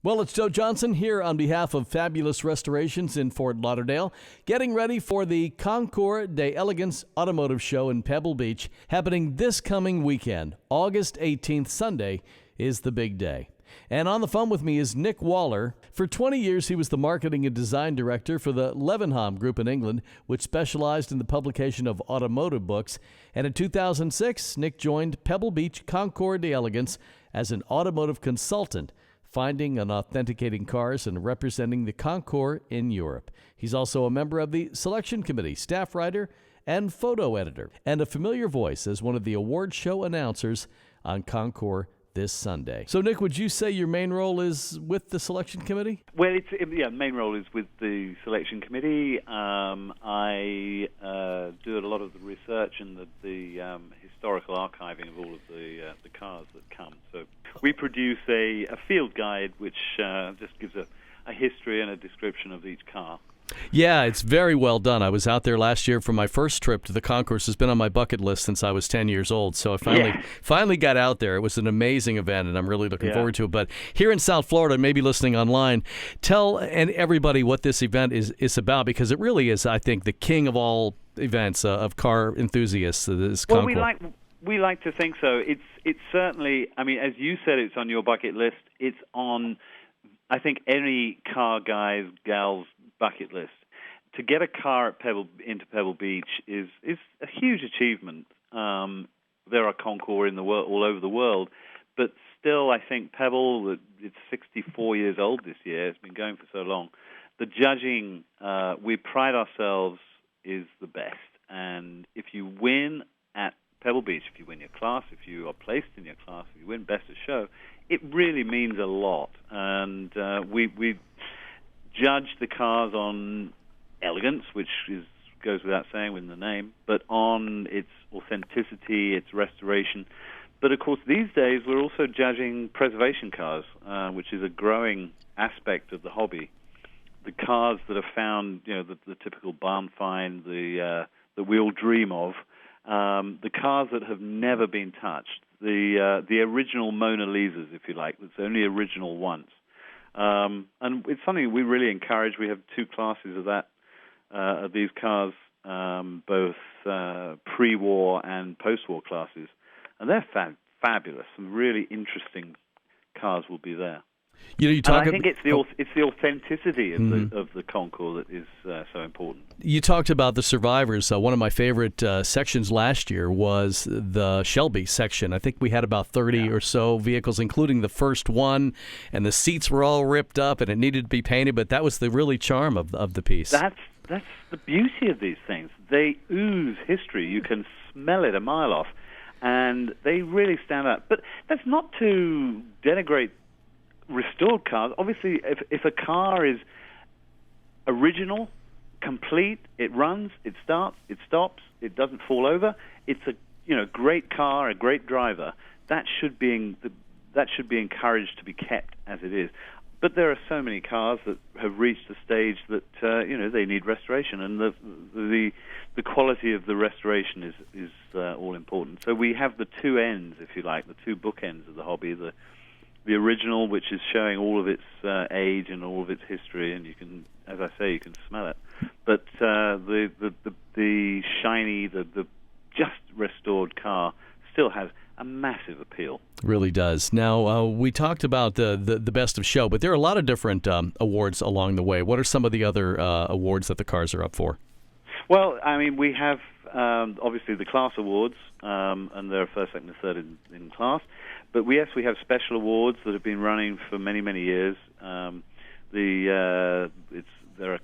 Well, it's Joe Johnson here on behalf of Fabulous Restorations in Fort Lauderdale, getting ready for the Concours d'Elegance Automotive Show in Pebble Beach, happening this coming weekend. August 18th, Sunday, is the big day. And on the phone with me is Nic Waller. For 20 years, he was the marketing and design director for the Levenham Group in England, which specialized in the publication of automotive books. And in 2006, Nic joined Pebble Beach Concours d'Elegance as an automotive consultant, finding and authenticating cars and representing the Concours in Europe. He's also a member of the selection committee, staff writer, and photo editor, and a familiar voice as one of the award show announcers on Concours this Sunday. So, Nic, would you say your main role is with the selection committee? Well, main role is with the selection committee. I do a lot of the research and the historical archiving of all of the cars that come. So we produce a field guide which just gives a history and a description of each car. Yeah, it's very well done. I was out there last year for my first trip to the Concours. It's been on my bucket list since I was 10 years old. So I finally got out there. It was an amazing event, and I'm really looking forward to it. But here in South Florida, maybe listening online, tell everybody what this event is about, because it really is, I think, the king of all events of car enthusiasts. This Concours. Well, we like to think so. It's certainly, I mean, as you said, it's on your bucket list. It's on, I think, any car guy's, gal's bucket list. To get a car into Pebble Beach is a huge achievement. There are Concours in the world, all over the world, but still, I think Pebble, it's 64 years old this year. It's been going for so long. The judging, we pride ourselves, is the best. And if you win at Pebble Beach, if you win your class, if you are placed in your class, if you win Best of Show, it really means a lot. And we judge the cars on elegance, which goes without saying in the name, but on its authenticity, its restoration. But of course, these days we're also judging preservation cars, which is a growing aspect of the hobby. The cars that are found, the typical barn find, that we all dream of, the cars that have never been touched, the original Mona Lisas, if you like, that's only original once. And it's something we really encourage. We have two classes of that, of these cars, both pre-war and post-war classes, and they're fabulous. Some really interesting cars will be there. I think it's the authenticity of the Concours that is so important. You talked about the survivors. One of my favorite sections last year was the Shelby section. I think we had about 30 or so vehicles, including the first one, and the seats were all ripped up and it needed to be painted, but that was the really charm of the piece. That's the beauty of these things. They ooze history. You can smell it a mile off, and they really stand out. But that's not to denigrate restored cars. Obviously, if a car is original, complete, it runs, it starts, it stops, it doesn't fall over, it's a great car, a great driver, that should be encouraged to be kept as it is. But there are so many cars that have reached a stage that they need restoration, and the quality of the restoration is all important. So we have the two ends, if you like, the two bookends of the hobby. The original, which is showing all of its age and all of its history, and you can, as I say, you can smell it. But the shiny, the just restored car still has a massive appeal. Really does. Now, we talked about the Best of Show, but there are a lot of different awards along the way. What are some of the other awards that the cars are up for? Well, I mean, we have obviously the class awards, and there are first, second, and third in class. But we have special awards that have been running for many, many years. There are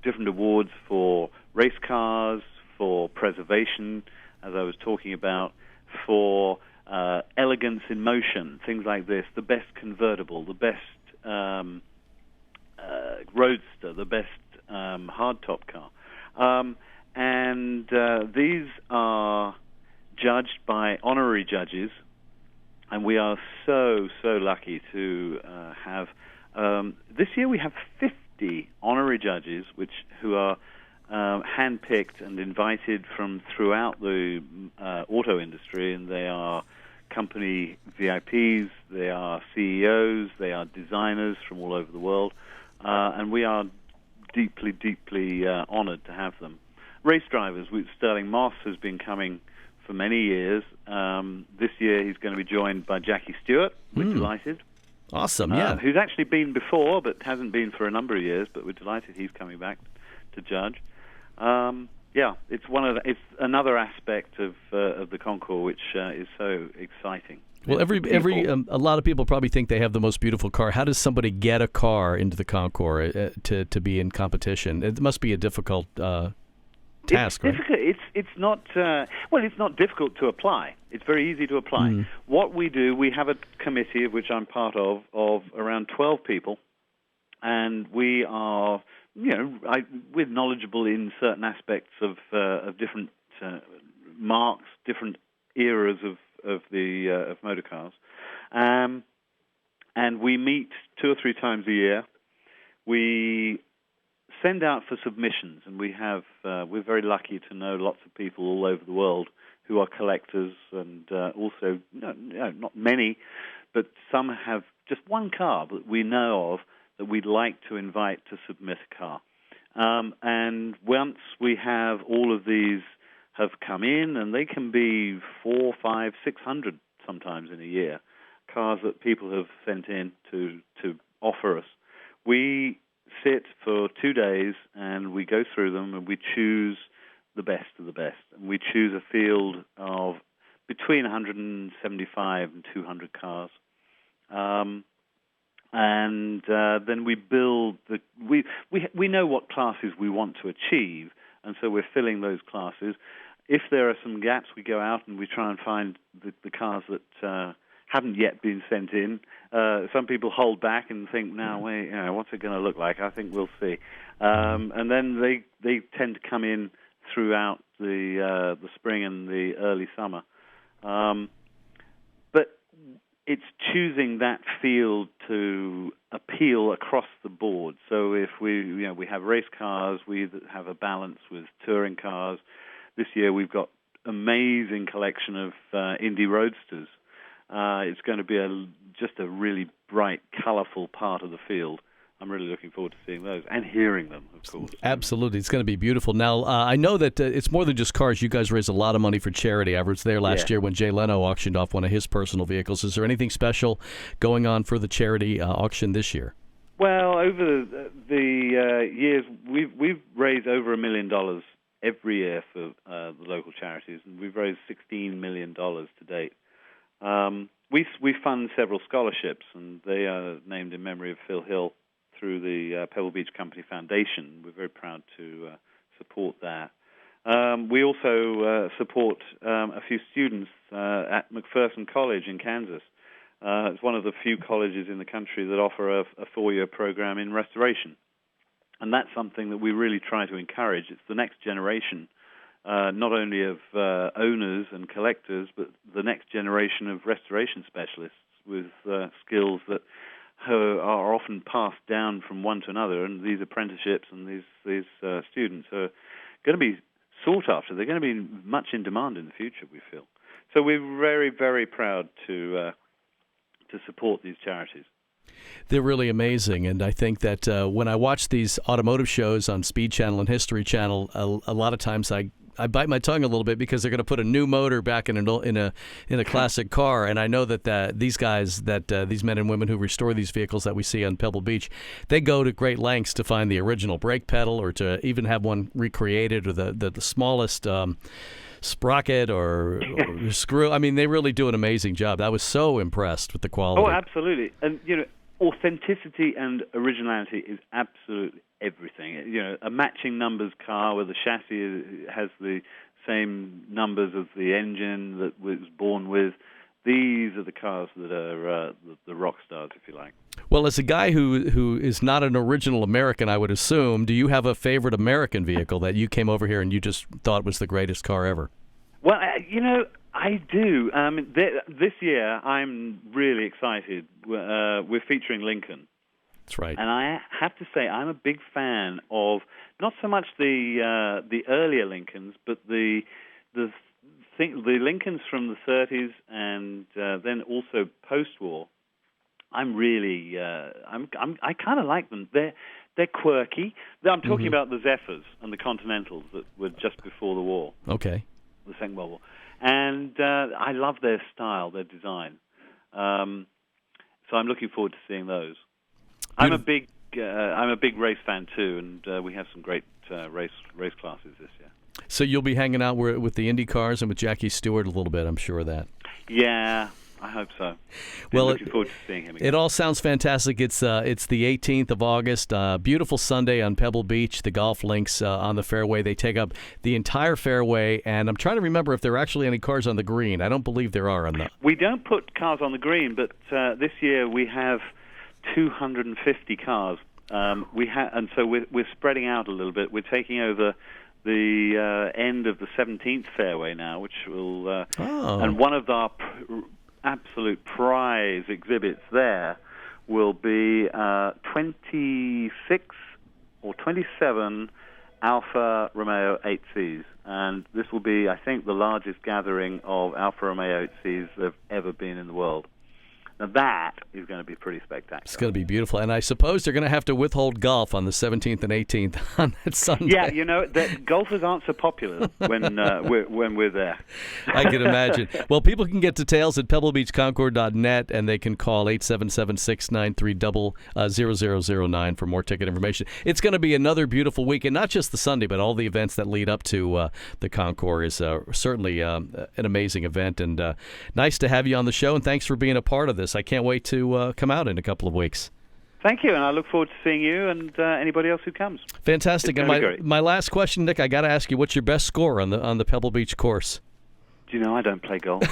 different awards for race cars, for preservation, as I was talking about, for elegance in motion, things like this, the best convertible, the best roadster, the best hardtop car. And these are judged by honorary judges, and we are so lucky to have. This year we have 50 honorary judges, who are handpicked and invited from throughout the auto industry, and they are company VIPs, they are CEOs, they are designers from all over the world, and we are deeply, deeply honored to have them. Race drivers, Sterling Moss has been coming for many years. This year he's going to be joined by Jackie Stewart. We're delighted. Awesome, yeah. Who's actually been before, but hasn't been for a number of years, but we're delighted he's coming back to judge. It's another aspect of the Concours which is so exciting. Well, a lot of people probably think they have the most beautiful car. How does somebody get a car into the Concours to be in competition? It must be a difficult task, right? It's not. It's not difficult to apply. It's very easy to apply. What we do, we have a committee of which I'm part of around 12 people, and we are, we're knowledgeable in certain aspects of different marques, different eras of motor cars, and we meet 2 or 3 times a year. We send out for submissions, and we're very lucky to know lots of people all over the world who are collectors, and also not many, but some have just one car that we know of that we'd like to invite to submit a car. And once we have all of these have come in, and they can be 400, 500, 600 sometimes in a year, cars that people have sent in to offer us. We sit for 2 days, and we go through them, and we choose the best of the best. And we choose a field of between 175 and 200 cars. Then we build we know what classes we want to achieve, and so we're filling those classes. If there are some gaps, we go out and we try and find the cars that haven't yet been sent in. Some people hold back and think, "Now, wait, what's it going to look like? I think we'll see." And then they tend to come in throughout the spring and the early summer. But it's choosing that field to appeal across the board. So if we have race cars, we have a balance with touring cars. This year we've got amazing collection of Indy Roadsters. It's going to be just a really bright, colorful part of the field. I'm really looking forward to seeing those and hearing them, of course. Absolutely. It's going to be beautiful. Now, I know that it's more than just cars. You guys raise a lot of money for charity. I was there last year when Jay Leno auctioned off one of his personal vehicles. Is there anything special going on for the charity auction this year? Well, over the years, we've raised over $1 million every year for the local charities, and we've raised $16 million to date. We fund several scholarships, and they are named in memory of Phil Hill through the Pebble Beach Company Foundation. We're very proud to support that. We also support a few students at McPherson College in Kansas. It's one of the few colleges in the country that offer a 4-year program in restoration. And that's something that we really try to encourage. It's the next generation, not only of owners and collectors, but the next generation of restoration specialists with skills that are often passed down from one to another. And these apprenticeships and these students are going to be sought after. They're going to be much in demand in the future, we feel. So we're very, very proud to support these charities. They're really amazing, and I think that when I watch these automotive shows on Speed Channel and History Channel, a lot of times I bite my tongue a little bit because they're going to put a new motor back in a classic car, and I know that these guys, these men and women who restore these vehicles that we see on Pebble Beach, they go to great lengths to find the original brake pedal or to even have one recreated or the smallest sprocket or screw. I mean, they really do an amazing job. I was so impressed with the quality. Oh, absolutely. And, authenticity and originality is absolutely everything. A matching numbers car where the chassis has the same numbers as the engine that was born with. These are the cars that are the rock stars, if you like. Well, as a guy who is not an original American, I would assume, do you have a favorite American vehicle that you came over here and you just thought was the greatest car ever? Well, I do. This year, I'm really excited. We're featuring Lincoln. That's right. And I have to say, I'm a big fan of not so much the earlier Lincolns, but the think the Lincolns from the 30s and then also post-war, I'm really, I kind of like them. They're quirky. I'm talking about the Zephyrs and the Continentals that were just before the war. Okay. The Second World War. And I love their style, their design. So I'm looking forward to seeing those. I'm a big race fan too, and we have some great race classes this year. So you'll be hanging out with the Indy cars and with Jackie Stewart a little bit, I'm sure of that. Yeah, I hope so. Well, looking forward to seeing him again. It all sounds fantastic. It's the 18th of August. Beautiful Sunday on Pebble Beach. The golf links on the fairway. They take up the entire fairway, and I'm trying to remember if there are actually any cars on the green. I don't believe there are on the. We don't put cars on the green, but this year we have 250 cars. And so we're spreading out a little bit. We're taking over the end of the 17th fairway now, which will and one of our absolute prize exhibits there will be 26 or 27 Alfa Romeo 8Cs. And this will be, I think, the largest gathering of Alfa Romeo 8Cs that have ever been in the world. Now that is going to be pretty spectacular. It's going to be beautiful. And I suppose they're going to have to withhold golf on the 17th and 18th on that Sunday. Yeah, golfers aren't so popular when we're there. I can imagine. Well, people can get details at pebblebeachconcours.net, and they can call 877-693-0009 for more ticket information. It's going to be another beautiful weekend, not just the Sunday, but all the events that lead up to the Concours is certainly an amazing event. And nice to have you on the show, and thanks for being a part of this. I can't wait to come out in a couple of weeks. Thank you, and I look forward to seeing you and anybody else who comes. Fantastic. And my last question, Nick, I got to ask you, what's your best score on the Pebble Beach course? Do you know I don't play golf?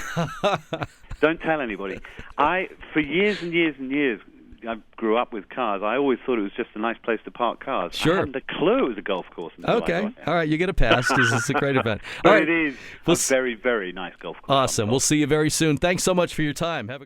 Don't tell anybody. For years and years and years, I grew up with cars. I always thought it was just a nice place to park cars. Sure. I hadn't a clue it was a golf course. Okay. All right. You get a pass because it's a great event. But All right. It is a very, very nice golf course. Awesome. We'll see you very soon. Thanks so much for your time. Have a